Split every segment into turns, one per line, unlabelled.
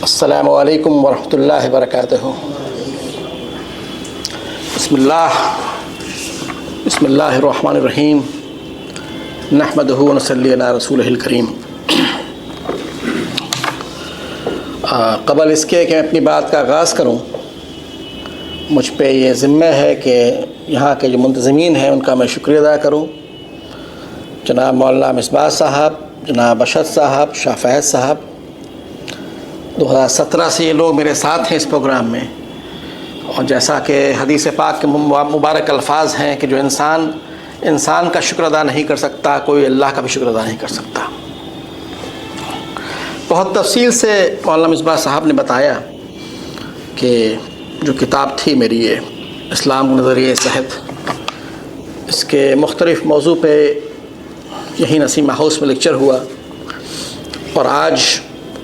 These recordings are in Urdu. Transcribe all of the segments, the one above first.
السلام علیکم ورحمۃ اللہ وبرکاتہ۔ بسم اللہ الرحمن الرحیم، نحمدہ ونصلی علی رسولہ الکریم۔ قبل اس کے کہ میں اپنی بات کا آغاز کروں، مجھ پہ یہ ذمہ ہے کہ یہاں کے جو منتظمین ہیں ان کا میں شکریہ ادا کروں، جناب مولانا مصباح صاحب، جناب اشد صاحب، شاہ فیض صاحب۔ 2017 سے یہ لوگ میرے ساتھ ہیں اس پروگرام میں، اور جیسا کہ حدیث پاک کے مبارک الفاظ ہیں کہ جو انسان کا شکر ادا نہیں کر سکتا، کوئی اللہ کا بھی شکر ادا نہیں کر سکتا۔ بہت تفصیل سے مولانا مصباح صاحب نے بتایا کہ جو کتاب تھی میری یہ اسلام نظریہ صحت، اس کے مختلف موضوع پہ یہی نسیمہ ہاؤس میں لیکچر ہوا، اور آج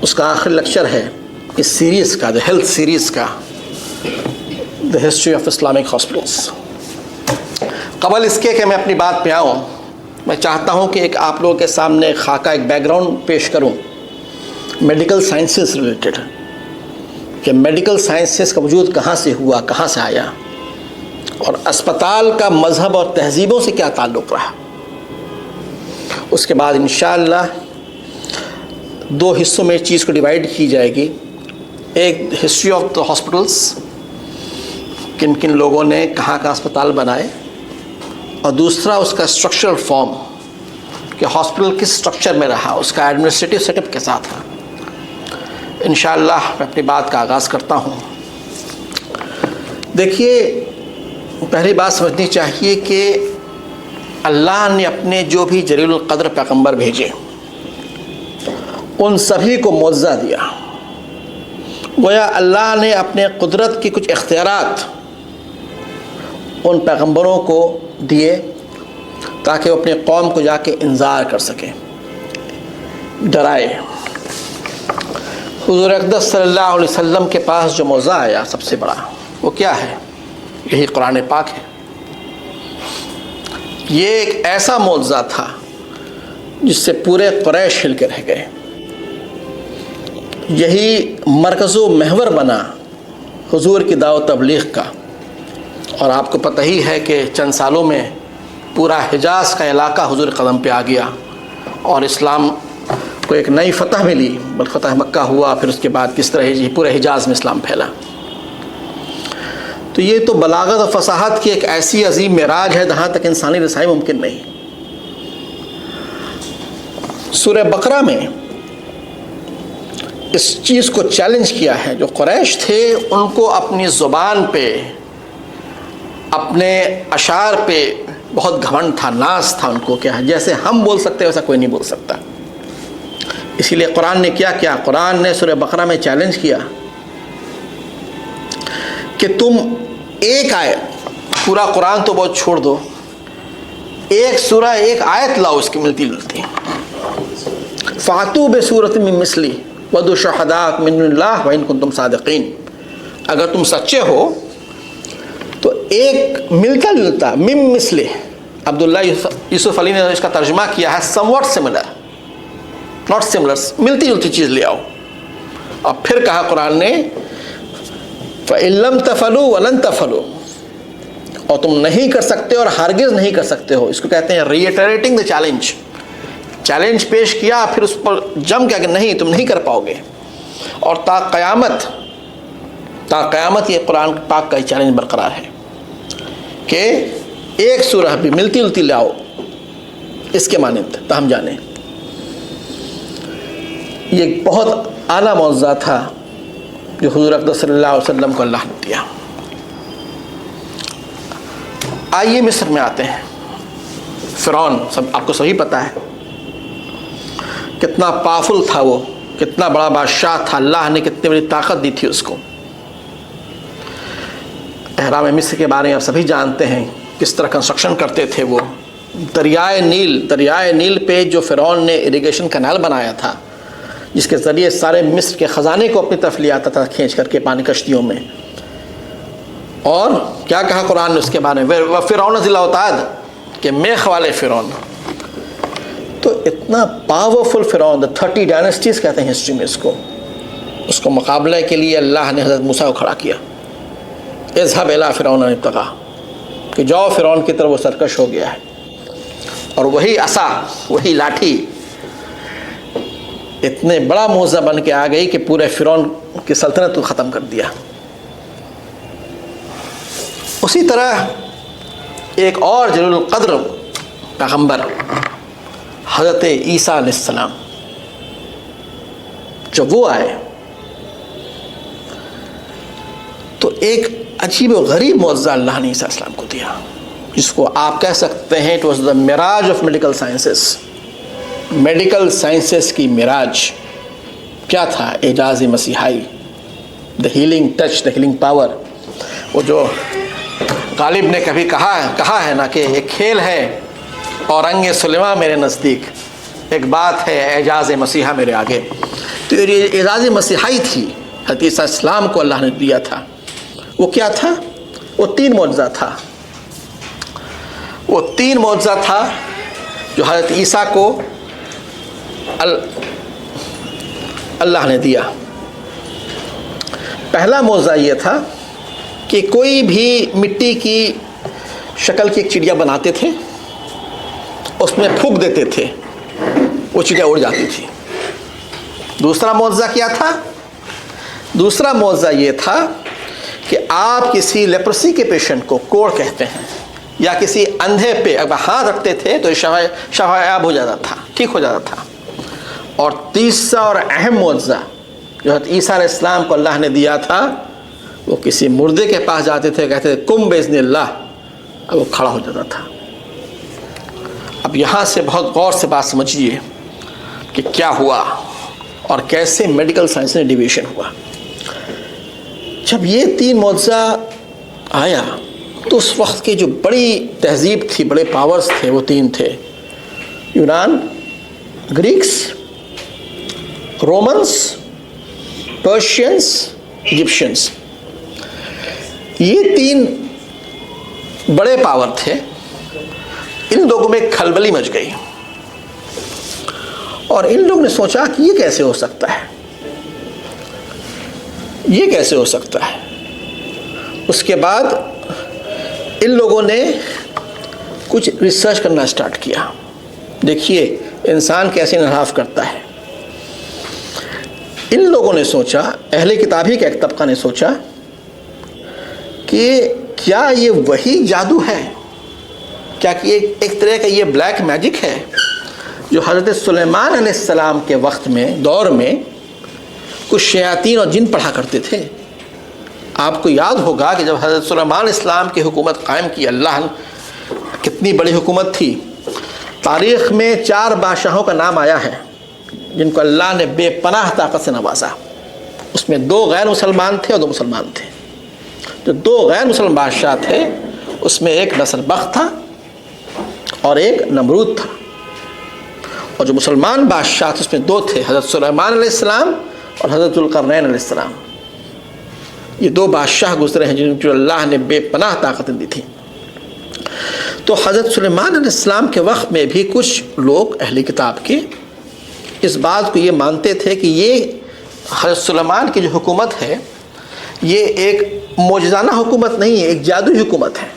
اس کا آخری لیکچر ہے اس سیریز کا، دا ہیلتھ سیریز کا، the history of Islamic hospitals. قبل اس کے کہ میں اپنی بات پہ آؤں، میں چاہتا ہوں کہ آپ لوگوں کے سامنے خاکہ ایک بیک گراؤنڈ پیش کروں میڈیکل سائنسز ریلیٹڈ، کہ میڈیکل سائنسز کا وجود کہاں سے ہوا، کہاں سے آیا، اور اسپتال کا مذہب اور تہذیبوں سے کیا تعلق رہا۔ اس کے بعد انشاءاللہ 2 حصوں میں اس چیز کو ڈیوائیڈ کی جائے گی، ایک ہسٹری آف دا ہاسپٹلس، کن کن لوگوں نے کہاں کہاں اسپتال بنائے، اور دوسرا اس کا اسٹرکچرل فارم، کہ ہاسپٹل کس اسٹرکچر میں رہا، اس کا ایڈمنسٹریٹو سیٹ اپ کیسا تھا۔ انشاءاللہ میں اپنی بات کا آغاز کرتا ہوں۔ دیکھیے، پہلی بات سمجھنی چاہیے کہ اللہ نے اپنے جو بھی جلیل القدر پیغمبر بھیجے ان سبھی کو معجزہ دیا۔ گویا اللہ نے اپنے قدرت کی کچھ اختیارات ان پیغمبروں کو دیے تاکہ وہ اپنے قوم کو جا کے انذار کر سکیں، ڈرائے۔ حضور اقدس صلی اللہ علیہ وسلم کے پاس جو معجزہ آیا سب سے بڑا، وہ کیا ہے؟ یہی قرآن پاک ہے۔ یہ ایک ایسا معجزہ تھا جس سے پورے قریش ہل کے رہ گئے۔ یہی مرکز و محور بنا حضور کی دعوت تبلیغ کا، اور آپ کو پتہ ہی ہے کہ چند سالوں میں پورا حجاز کا علاقہ حضور قدم پہ آ گیا، اور اسلام کو ایک نئی فتح ملی، بل فتح مکہ ہوا، پھر اس کے بعد کس طرح پورے حجاز میں اسلام پھیلا۔ تو یہ تو بلاغت و فصاحت کی ایک ایسی عظیم معراج ہے جہاں تک انسانی رسائی ممکن نہیں۔ سورہ بقرہ میں اس چیز کو چیلنج کیا ہے، جو قریش تھے ان کو اپنی زبان پہ، اپنے اشعار پہ بہت گھمنڈ تھا، ناز تھا ان کو، کہ جیسے ہم بول سکتے ویسا کوئی نہیں بول سکتا۔ اسی لیے قرآن نے کیا کیا؟ قرآن نے سورہ بقرہ میں چیلنج کیا کہ تم ایک آیت، پورا قرآن تو بہت چھوڑ دو، ایک سورہ، ایک آیت لاؤ اس کی ملتی جلتی۔ فَأْتُوا بِسُورَةٍ مِّن مِّثْلِهِ وَادْعُوا شُهَدَاءَكُم مِّن دُونِ اللَّهِ وَإِن كُنتُمْ صَادِقِينَ، اگر تم سچے ہو تو ایک ملتا جلتا مِن مِّثْلِهِ، عبداللہ یوسف علی نے اس کا ترجمہ کیا ہے somewhat similar، not similar، ملتی جلتی چیز لے آؤ۔ اور پھر کہا قرآن نے فَإِن لَّمْ تَفْعَلُوا وَلَن تَفْعَلُوا، اور تم نہیں کر سکتے اور ہرگز نہیں کر سکتے ہو۔ اس کو کہتے ہیں ریٹریٹنگ دا چیلنج، چیلنج پیش کیا پھر اس پر جم کیا کہ نہیں، تم نہیں کر پاؤ گے۔ اور تا قیامت یہ قرآن پاک کا چیلنج برقرار ہے کہ ایک سورہ بھی ملتی جلتی لاؤ اس کے مانند تاہم جانے۔ یہ ایک بہت اعلیٰ معجزہ تھا جو حضور اقدس صلی اللہ علیہ وسلم کو اللہ نے دیا۔ آئیے مصر میں آتے ہیں۔ فرعون، سب آپ کو صحیح پتہ ہے کتنا پاورفل تھا، وہ کتنا بڑا بادشاہ تھا، اللہ نے کتنی بڑی طاقت دی تھی اس کو۔ احرام مصر کے بارے میں آپ سبھی جانتے ہیں، کس طرح کنسٹرکشن کرتے تھے وہ۔ دریائے نیل پہ جو فرعون نے اریگیشن کنال بنایا تھا، جس کے ذریعے سارے مصر کے خزانے کو اپنی طرف لے آتا تھا کھینچ کر کے پانی کشتیوں میں۔ اور کیا کہا قرآن نے اس کے بارے میں؟ فرعون ذی الاوتاد، کہ میخ والے فرعون۔ تو اتنا پاورفل فرعون، 30 ڈائنسٹیز کہتے ہیں ہسٹری میں اس کو مقابلے کے لیے اللہ نے حضرت موسیٰ کو کھڑا کیا، اذهب الی فرعون ابتغا، کہ جاؤ فرعون کی طرف، وہ سرکش ہو گیا ہے، اور وہی عصا، وہی لاٹھی اتنے بڑا معجزہ بن کے آ گئی کہ پورے فرعون کی سلطنت کو ختم کر دیا۔ اسی طرح ایک اور جلیل القدر پیغمبر حضرت عیسیٰ علیہ السلام، جب وہ آئے تو ایک عجیب و غریب معجزہ اللہ نے عیسیٰ علیہ السلام کو دیا، جس کو آپ کہہ سکتے ہیں اٹ واز دا معراج of medical sciences, medical sciences کی معراج۔ کیا تھا؟ اعجاز مسیحائی، the healing touch, the healing power. وہ جو غالب نے کبھی کہا ہے نا کہ ایک کھیل ہے اور رنگ سلیماں میرے نزدیک، ایک بات ہے اعجاز مسیحا میرے آگے۔ تو یہ اعجاز مسیحائی تھی، حضرت عیسیٰ علیہ السلام کو اللہ نے دیا تھا۔ وہ کیا تھا؟ وہ 3 معجزہ تھا۔ وہ 3 معجزہ تھا جو حضرت عیسیٰ کو اللہ نے دیا۔ پہلا معجزہ یہ تھا کہ کوئی بھی مٹی کی شکل کی ایک چڑیا بناتے تھے، اس میں پھونک دیتے تھے، وہ چڑیا اڑ جاتی تھی۔ دوسرا معجزہ کیا تھا؟ دوسرا معجزہ یہ تھا کہ آپ کسی لیپرسی کے پیشنٹ کو، کوڑ کہتے ہیں، یا کسی اندھے پہ اگر ہاتھ رکھتے تھے تو شفا یاب ہو جاتا تھا، ٹھیک ہو جاتا تھا۔ اور تیسرا اور اہم معجزہ جو حضرت عیسیٰ علیہ السلام کو اللہ نے دیا تھا، وہ کسی مردے کے پاس جاتے تھے، کہتے تھے کم باذن اللہ، اب وہ کھڑا ہو جاتا تھا۔ اب یہاں سے بہت غور سے بات سمجھیے کہ کیا ہوا اور کیسے میڈیکل سائنس میں ڈیویشن ہوا۔ جب یہ 3 معجزہ آیا تو اس وقت کی جو بڑی تہذیب تھی، بڑے پاورز تھے، وہ 3 تھے: یونان، گریکس، رومنس، پرشینس، ایجپشنس۔ یہ 3 بڑے پاور تھے، ان لوگوں میں کھلبلی مچ گئی، اور ان لوگوں نے سوچا کہ یہ کیسے ہو سکتا ہے، یہ کیسے ہو سکتا ہے۔ اس کے بعد ان لوگوں نے کچھ ریسرچ کرنا اسٹارٹ کیا۔ دیکھیے انسان کیسے انحراف کرتا ہے۔ ان لوگوں نے سوچا، اہل کتابی کا ایک طبقہ نے سوچا کہ کیا یہ وہی جادو ہے، کیا کہ ایک طرح کا یہ بلیک میجک ہے جو حضرت سلیمان علیہ السلام کے وقت میں، دور میں، کچھ شیاطین اور جن پڑھا کرتے تھے۔ آپ کو یاد ہوگا کہ جب حضرت سلیمان علیہ السلام کی حکومت قائم کی، اللہ کتنی بڑی حکومت تھی۔ تاریخ میں 4 بادشاہوں کا نام آیا ہے جن کو اللہ نے بے پناہ طاقت سے نوازا۔ اس میں 2 غیر مسلمان تھے اور 2 مسلمان تھے۔ جو 2 غیر مسلم بادشاہ تھے اس میں ایک نصر بخت تھا اور ایک نمرود تھا، اور جو مسلمان بادشاہ تھے اس میں 2 تھے، حضرت سلیمان علیہ السلام اور حضرت ذوالقرنین علیہ السلام۔ یہ 2 بادشاہ گزرے ہیں جن کو اللہ نے بے پناہ طاقتیں دی تھی۔ تو حضرت سلیمان علیہ السلام کے وقت میں بھی کچھ لوگ اہل کتاب کے اس بات کو یہ مانتے تھے کہ یہ حضرت سلیمان کی جو حکومت ہے یہ ایک معجزانہ حکومت نہیں ہے، ایک جادوئی حکومت ہے۔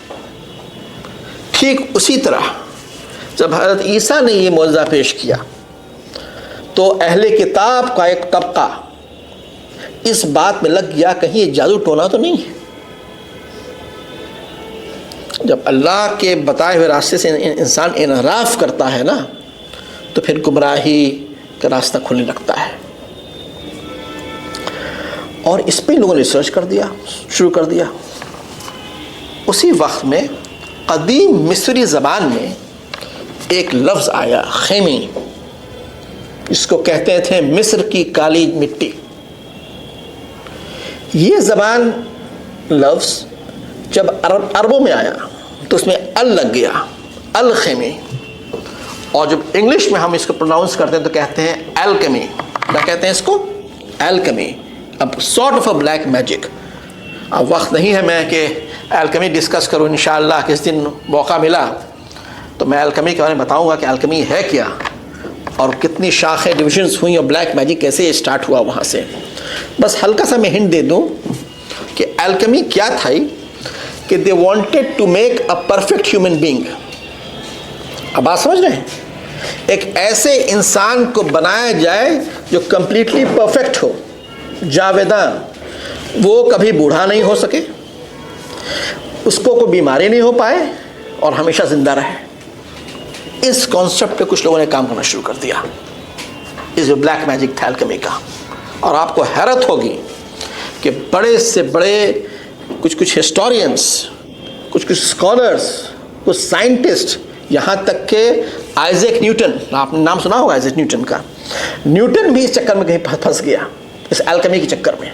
ٹھیک اسی طرح جب حضرت عیسیٰ نے یہ معجزہ پیش کیا تو اہل کتاب کا ایک طبقہ اس بات میں لگ گیا کہیں یہ جادو ٹونا تو نہیں ہے۔ جب اللہ کے بتائے ہوئے راستے سے انسان انحراف کرتا ہے نا تو پھر گمراہی کا راستہ کھلنے لگتا ہے، اور اس پہ لوگوں نے ریسرچ شروع کر دیا۔ اسی وقت میں قدیم مصری زبان میں ایک لفظ آیا، خیمی، اس کو کہتے تھے مصر کی کالی مٹی۔ یہ زبان لفظ جب عربوں میں آیا تو اس میں ال لگ گیا، الخیمی، اور جب انگلش میں ہم اس کو پروناؤنس کرتے ہیں تو کہتے ہیں الکمی۔ کیا کہتے ہیں اس کو؟ الکمی، اب sort of a black magic. اب وقت نہیں ہے میں کہ الکمی ڈسکس کروں، انشاءاللہ کس دن موقع ملا تو میں الکمی کے بارے میں بتاؤں گا کہ الکمی ہے کیا اور کتنی شاخیں ڈویژنس ہوئیں اور بلیک میجک کیسے اسٹارٹ ہوا وہاں سے. بس ہلکا سا میں ہنٹ دے دوں کہ الکمی کیا تھا کہ they wanted to make a perfect human being. اب بات سمجھ رہے ہیں؟ ایک ایسے انسان کو بنایا جائے جو کمپلیٹلی پرفیکٹ ہو, جاویداں, وہ کبھی بوڑھا نہیں ہو سکے, اس کو کوئی بیماری نہیں ہو پائے اور ہمیشہ زندہ رہے. اس کانسیپٹ پہ کچھ لوگوں نے کام کرنا شروع کر دیا. اس جو بلیک میجک تھا الکمی کا. اور آپ کو حیرت ہوگی کہ بڑے سے بڑے کچھ ہسٹورینس, کچھ اسکالرس, کچھ سائنٹسٹ, یہاں تک کہ آئزیک نیوٹن, آپ نے نام سنا ہوگا آئزیک نیوٹن کا, نیوٹن بھی اس چکر میں کہیں پھنس گیا, اس الکمی کے چکر میں.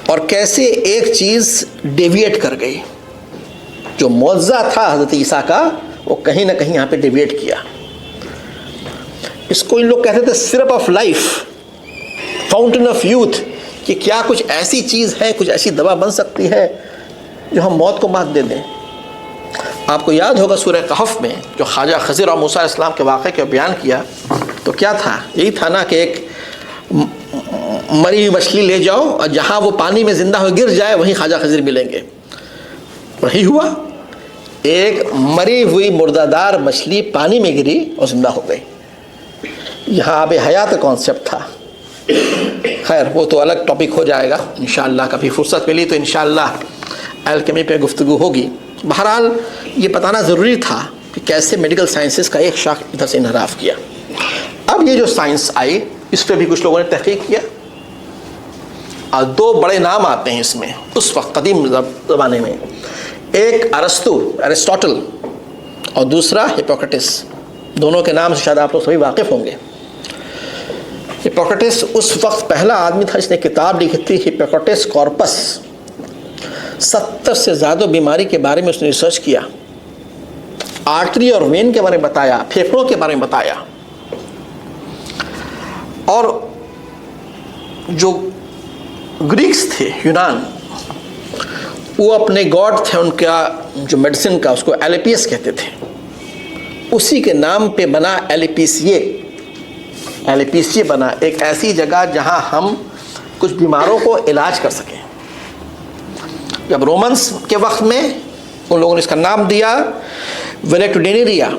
اور کیسے ایک چیز ڈیویٹ کر گئی, جو معجزہ تھا حضرت عیسیٰ کا, وہ کہیں نہ کہیں یہاں پہ ڈیویٹ کیا. اس کو ان لوگ کہتے تھے syrup of life, fountain of youth, کہ کیا کچھ ایسی چیز ہے, کچھ ایسی دوا بن سکتی ہے جو ہم موت کو مات دے دیں. آپ کو یاد ہوگا سورہ کہف میں جو خواجہ خضر اور موسیٰ علیہ السلام کے واقعے کو بیان کیا, تو کیا تھا؟ یہی تھا نا کہ ایک مری ہوئی مچھلی لے جاؤ اور جہاں وہ پانی میں زندہ ہو گر جائے وہیں خواجہ خضر ملیں گے. وہی ہوا, ایک مری ہوئی مردہ دار مچھلی پانی میں گری اور زندہ ہو گئی. یہاں آب حیات کا کانسیپٹ تھا. خیر وہ تو الگ ٹاپک ہو جائے گا انشاءاللہ, کبھی فرصت ملی تو انشاءاللہ الکیمی پہ گفتگو ہوگی. بہرحال یہ بتانا ضروری تھا کہ کیسے میڈیکل سائنسز کا ایک شاخ ادھر سے انحراف کیا. اب یہ جو سائنس آئی اس پہ بھی کچھ لوگوں نے تحقیق کیا, اور دو بڑے نام آتے ہیں اس میں اس وقت قدیم زمانے میں. ایک ارسطوٹل اور دوسرا ہپوکریٹس. دونوں کے نام سے شاید آپ لوگ سبھی واقف ہوں گے. ہپوکریٹس اس وقت پہلا آدمی تھا جس نے کتاب لکھی تھی ہپوکریٹس کارپس. 70 سے زیادہ بیماری کے بارے میں اس نے ریسرچ کیا, آرٹری اور وین کے بارے میں بتایا, پھیپھڑوں کے بارے میں بتایا. اور جو گریکس تھے, یونان, وہ اپنے گاڈ تھے ان کا جو میڈیسن کا, اس کو ایلیپیس کہتے تھے. اسی کے نام پہ بنا ایلیپیسیے. ایلیپیسیے بنا ایک ایسی جگہ جہاں ہم کچھ بیماروں کو علاج کر سکیں. جب رومنس کے وقت میں ان لوگوں نے اس کا نام دیا ویلیٹوڈینیریا,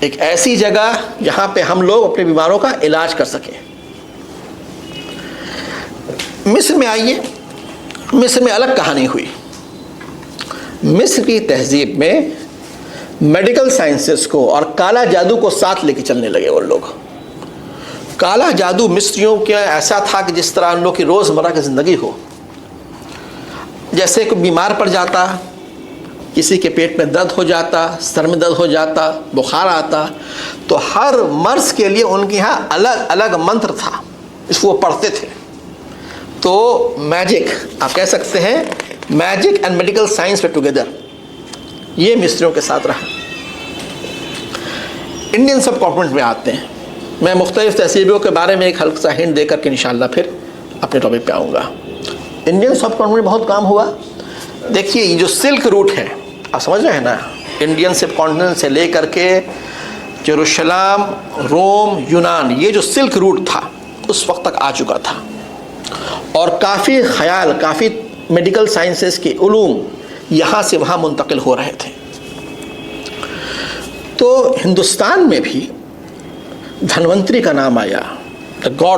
ایک ایسی جگہ جہاں پہ ہم لوگ اپنے بیماروں کا علاج کر سکیں. مصر میں آئیے, مصر میں الگ کہانی ہوئی. مصر کی تہذیب میں میڈیکل سائنسز کو اور کالا جادو کو ساتھ لے کے چلنے لگے وہ لوگ. کالا جادو مصریوں کا ایسا تھا کہ جس طرح ان لوگ کی روزمرہ کی زندگی ہو. جیسے کوئی بیمار پڑ جاتا, کسی کے پیٹ میں درد ہو جاتا, سر میں درد ہو جاتا, بخار آتا, تو ہر مرض کے لیے ان کے یہاں الگ الگ منتر تھا, اس کو وہ پڑھتے تھے. تو میجک آپ کہہ سکتے ہیں, میجک اینڈ میڈیکل سائنس پہ ٹوگیدر, یہ مصریوں کے ساتھ رہا. انڈین سب کانٹیننٹ میں آتے ہیں. میں مختلف تہذیبوں کے بارے میں ایک ہلکا سا ہنٹ دے کر کے انشاءاللہ پھر اپنے ٹاپک پہ آؤں گا. انڈین سب کانٹیننٹ میں بہت کام ہوا. دیکھیے یہ جو سلک روٹ ہے, آپ سمجھ رہے ہیں نا, انڈین سب کانٹیننٹ سے لے کر کے یروشلم, روم, یونان, یہ جو سلک روٹ تھا اس وقت تک آ چکا تھا. اور کافی خیال, کافی میڈیکل سائنسز کے علوم یہاں سے وہاں منتقل ہو رہے تھے. تو ہندوستان میں بھی دھنونتری کا نام آیا, دا گاڈ